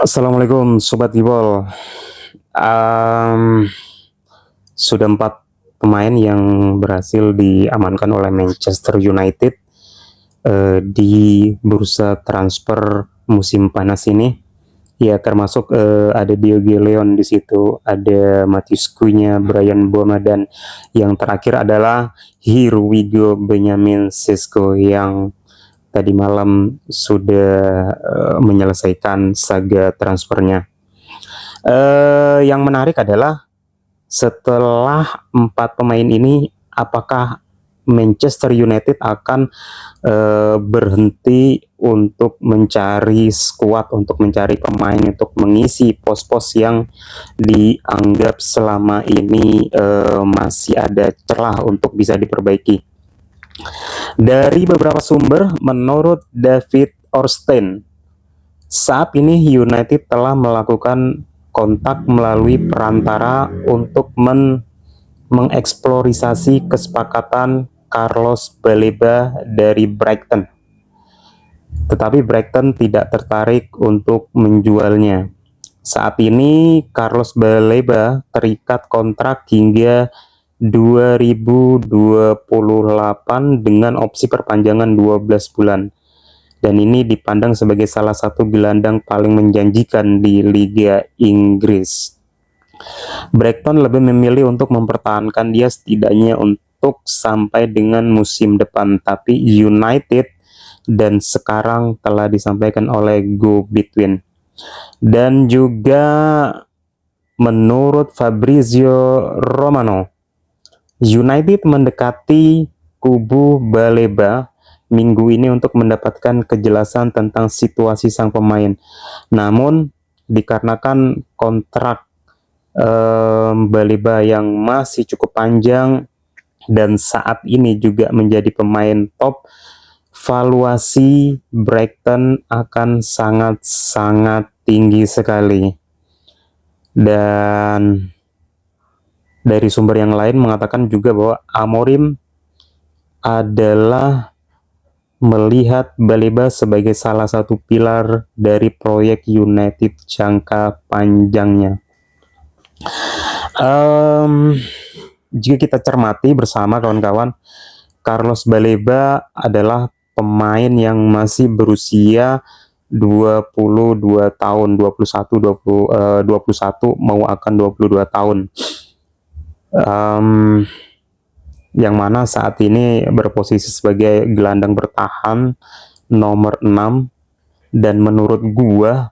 Assalamualaikum Sobat Gibol. Em, sudah 4 pemain yang berhasil diamankan oleh Manchester United di bursa transfer musim panas ini. Ya, termasuk ada Diogo Leon di situ, ada Matheus Cunha, Bryan Boma, dan yang terakhir adalah Here We Go Benjamin Sesko yang tadi malam sudah menyelesaikan saga transfernya. Yang menarik adalah setelah 4 pemain ini, apakah Manchester United akan berhenti untuk mencari skuad, untuk mencari pemain untuk mengisi pos-pos yang dianggap selama ini masih ada celah untuk bisa diperbaiki. Dari beberapa sumber, menurut David Ornstein, saat ini United telah melakukan kontak melalui perantara untuk mengeksplorisasi kesepakatan Carlos Baleba dari Brighton. Tetapi Brighton tidak tertarik untuk menjualnya. Saat ini Carlos Baleba terikat kontrak hingga 2028 dengan opsi perpanjangan 12 bulan. Dan ini dipandang sebagai salah satu gelandang paling menjanjikan di Liga Inggris. Brighton lebih memilih untuk mempertahankan dia setidaknya untuk sampai dengan musim depan. Tapi United dan sekarang telah disampaikan oleh Go Between. Dan juga menurut Fabrizio Romano, United mendekati kubu Baleba minggu ini untuk mendapatkan kejelasan tentang situasi sang pemain. Namun dikarenakan kontrak Baleba yang masih cukup panjang dan saat ini juga menjadi pemain top, valuasi Brighton akan sangat-sangat tinggi sekali. Dan dari sumber yang lain mengatakan juga bahwa Amorim adalah melihat Baleba sebagai salah satu pilar dari proyek United jangka panjangnya. Jika kita cermati bersama kawan-kawan, Carlos Baleba adalah pemain yang masih berusia 22 tahun, 21 mau akan 22 tahun. Yang mana saat ini berposisi sebagai gelandang bertahan nomor 6, dan menurut gua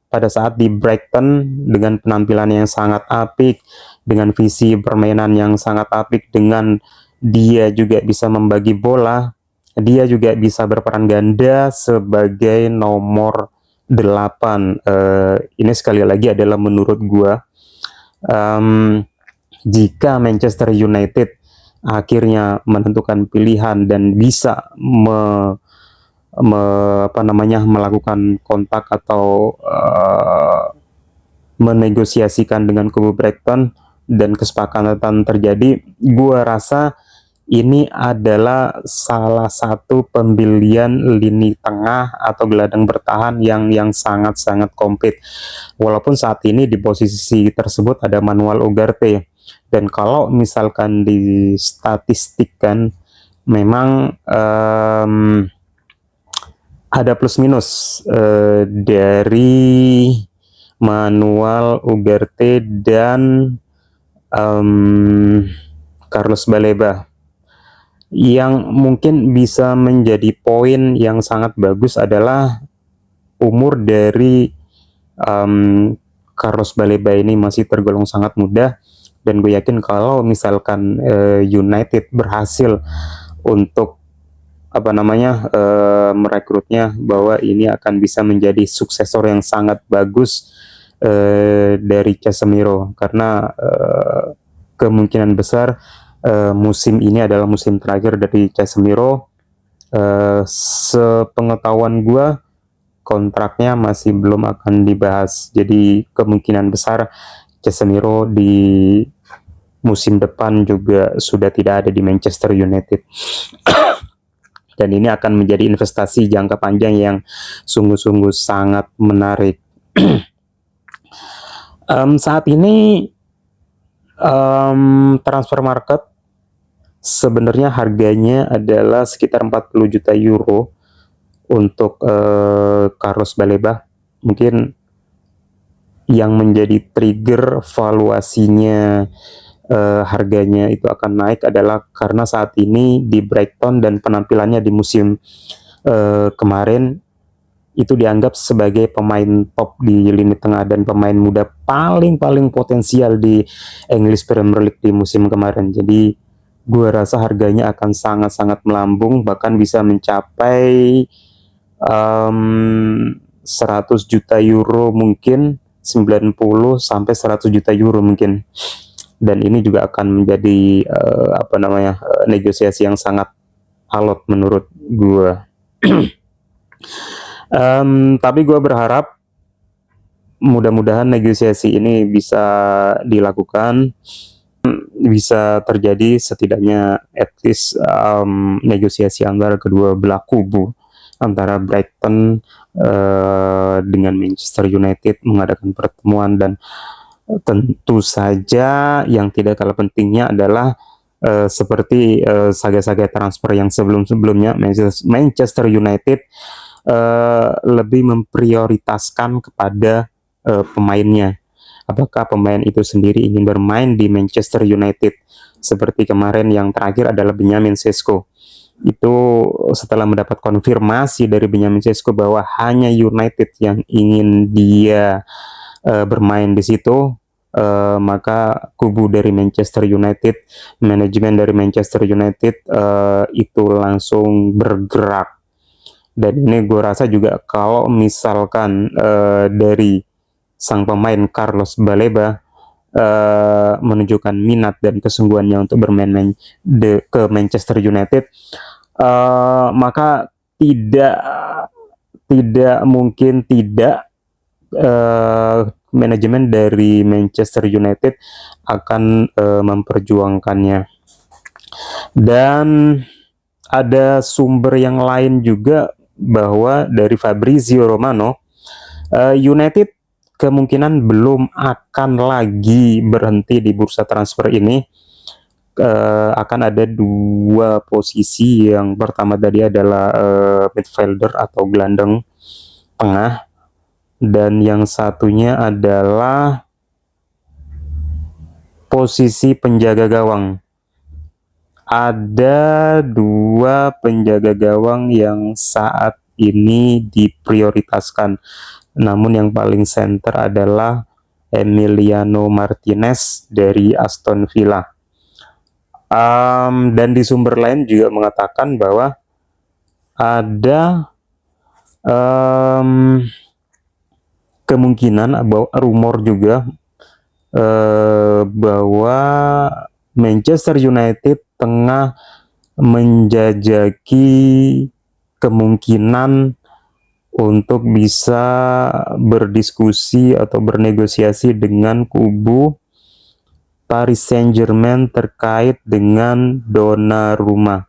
pada saat di Brighton dengan penampilan yang sangat apik, dengan visi permainan yang sangat apik, dengan dia juga bisa membagi bola, dia juga bisa berperan ganda sebagai nomor 8. Ini sekali lagi adalah menurut gua. Jika Manchester United akhirnya menentukan pilihan dan bisa melakukan kontak atau menegosiasikan dengan kubu Brighton dan kesepakatan terjadi, gua rasa ini adalah salah satu pembelian lini tengah atau gelandang bertahan yang sangat-sangat komplit. Walaupun saat ini di posisi tersebut ada Manuel Ugarte. Dan kalau misalkan distatistikkan, memang ada plus minus dari Manuel Ugarte dan Carlos Baleba. Yang mungkin bisa menjadi poin yang sangat bagus adalah umur dari Carlos Baleba ini masih tergolong sangat muda. Dan gue yakin kalau misalkan United berhasil untuk merekrutnya, bahwa ini akan bisa menjadi suksesor yang sangat bagus dari Casemiro, karena kemungkinan besar musim ini adalah musim terakhir dari Casemiro. Sepengetahuan gue, kontraknya masih belum akan dibahas, jadi kemungkinan besar Casemiro di musim depan juga sudah tidak ada di Manchester United. Dan ini akan menjadi investasi jangka panjang yang sungguh-sungguh sangat menarik. Saat ini transfer market sebenarnya harganya adalah sekitar 40 juta euro untuk Carlos Baleba. Mungkin yang menjadi trigger valuasinya harganya itu akan naik adalah karena saat ini di Brighton dan penampilannya di musim kemarin itu dianggap sebagai pemain top di lini tengah dan pemain muda paling potensial di English Premier League di musim kemarin. Jadi gue rasa harganya akan sangat melambung, bahkan bisa mencapai 100 juta euro mungkin, 90 sampai 100 juta euro mungkin. Dan ini juga akan menjadi negosiasi yang sangat alot menurut gue. Tapi gue berharap mudah-mudahan negosiasi ini bisa dilakukan, bisa terjadi setidaknya at least negosiasi antara kedua belah kubu, antara Brighton dengan Manchester United mengadakan pertemuan. Dan tentu saja yang tidak kalah pentingnya adalah seperti saga-saga transfer yang sebelum-sebelumnya, Manchester United lebih memprioritaskan kepada pemainnya. Apakah pemain itu sendiri ingin bermain di Manchester United? Seperti kemarin yang terakhir adalah Benjamin Sesko. Itu setelah mendapat konfirmasi dari Benjamin Sesko bahwa hanya United yang ingin dia bermain di situ, maka kubu dari Manchester United, manajemen dari Manchester United itu langsung bergerak. Dan ini gue rasa juga kalau misalkan dari sang pemain Carlos Baleba menunjukkan minat dan kesungguhannya untuk bermain ke Manchester United, maka tidak mungkin tidak manajemen dari Manchester United akan memperjuangkannya. Dan ada sumber yang lain juga bahwa dari Fabrizio Romano, United kemungkinan belum akan lagi berhenti di bursa transfer ini. Akan ada dua posisi. Yang pertama tadi adalah midfielder atau gelandang tengah, dan yang satunya adalah posisi penjaga gawang. Ada dua penjaga gawang yang saat ini diprioritaskan, namun yang paling center adalah Emiliano Martinez dari Aston Villa. Dan di sumber lain juga mengatakan bahwa ada kemungkinan, rumor juga bahwa Manchester United tengah menjajaki kemungkinan untuk bisa berdiskusi atau bernegosiasi dengan kubu Paris Saint-Germain terkait dengan Donnarumma.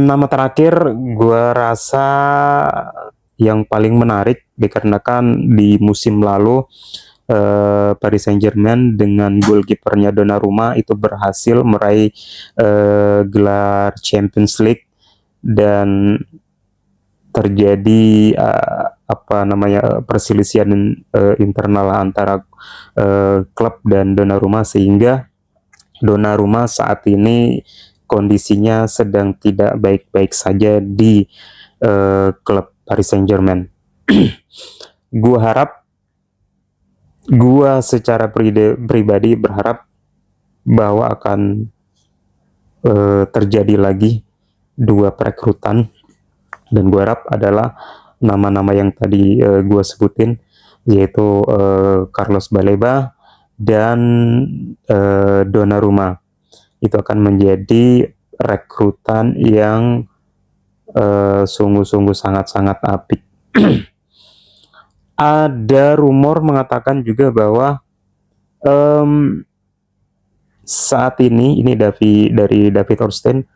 Nama terakhir gue rasa yang paling menarik dikarenakan di musim lalu Paris Saint-Germain dengan goalkeepernya Donnarumma itu berhasil meraih gelar Champions League, dan terjadi perselisihan internal antara klub dan Donnarumma, sehingga Donnarumma saat ini kondisinya sedang tidak baik-baik saja di klub Paris Saint-Germain. Gua secara pribadi berharap bahwa akan terjadi lagi dua perekrutan, dan gua harap adalah nama-nama yang tadi gua sebutin, yaitu Carlos Baleba dan Donnarumma. Itu akan menjadi rekrutan yang sungguh-sungguh sangat apik. Ada rumor mengatakan juga bahwa saat ini dari David Ornstein,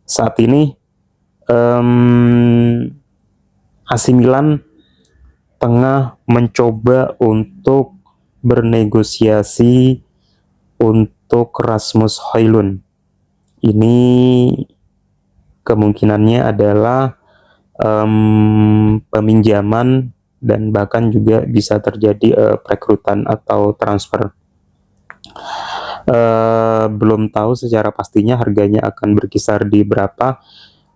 saat ini AC Milan tengah mencoba untuk bernegosiasi untuk Rasmus Højlund. Ini kemungkinannya adalah peminjaman dan bahkan juga bisa terjadi perekrutan atau transfer. Belum tahu secara pastinya harganya akan berkisar di berapa,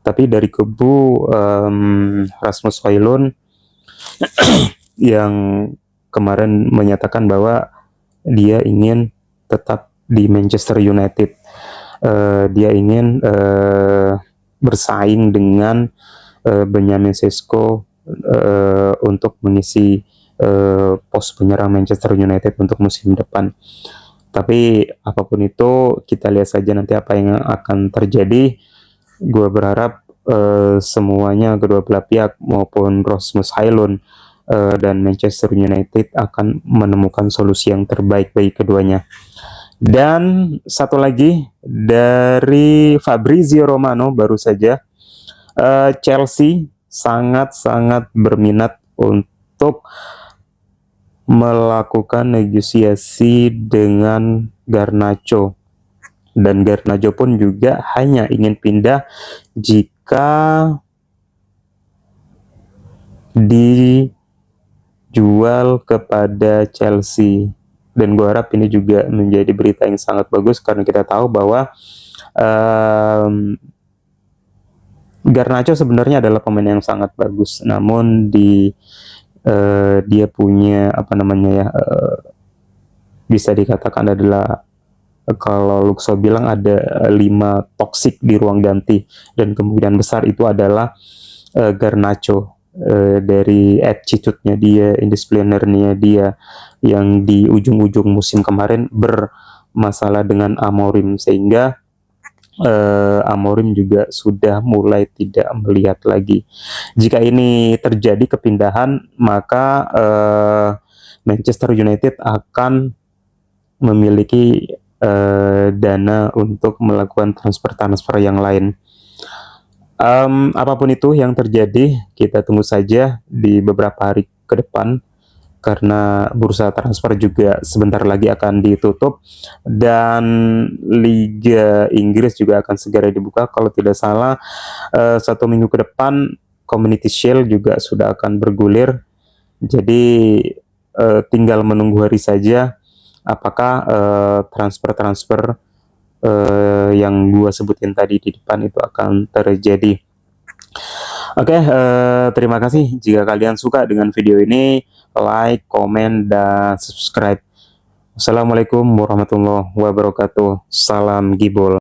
tapi dari kubu Rasmus Højlund yang kemarin menyatakan bahwa dia ingin tetap di Manchester United. Dia ingin bersaing dengan Benjamin Sesko untuk mengisi pos penyerang Manchester United untuk musim depan. Tapi apapun itu, kita lihat saja nanti apa yang akan terjadi. Gue berharap semuanya, kedua belah pihak maupun Rasmus Højlund dan Manchester United akan menemukan solusi yang terbaik bagi keduanya. Dan satu lagi dari Fabrizio Romano baru saja, Chelsea sangat-sangat berminat untuk melakukan negosiasi dengan Garnacho, dan Garnacho pun juga hanya ingin pindah jika dijual kepada Chelsea. Dan gue harap ini juga menjadi berita yang sangat bagus, karena kita tahu bahwa Garnacho sebenarnya adalah pemain yang sangat bagus, namun dia punya bisa dikatakan adalah, kalau Luxo bilang ada 5 toksik di ruang ganti, dan kemungkinan besar itu adalah Garnacho, dari attitude-nya dia, indisciplinary-nya dia, yang di ujung-ujung musim kemarin bermasalah dengan Amorim, sehingga Amorim juga sudah mulai tidak melihat lagi. Jika ini terjadi kepindahan, maka Manchester United akan memiliki dana untuk melakukan transfer-transfer yang lain. Apapun itu yang terjadi, kita tunggu saja di beberapa hari ke depan, karena bursa transfer juga sebentar lagi akan ditutup, dan Liga Inggris juga akan segera dibuka. Kalau tidak salah 1 minggu ke depan Community Shield juga sudah akan bergulir. Jadi tinggal menunggu hari saja apakah transfer-transfer yang gua sebutin tadi di depan itu akan terjadi. Oke, terima kasih. Jika kalian suka dengan video ini, like, komen, dan subscribe. Assalamualaikum warahmatullahi wabarakatuh. Salam Gibol.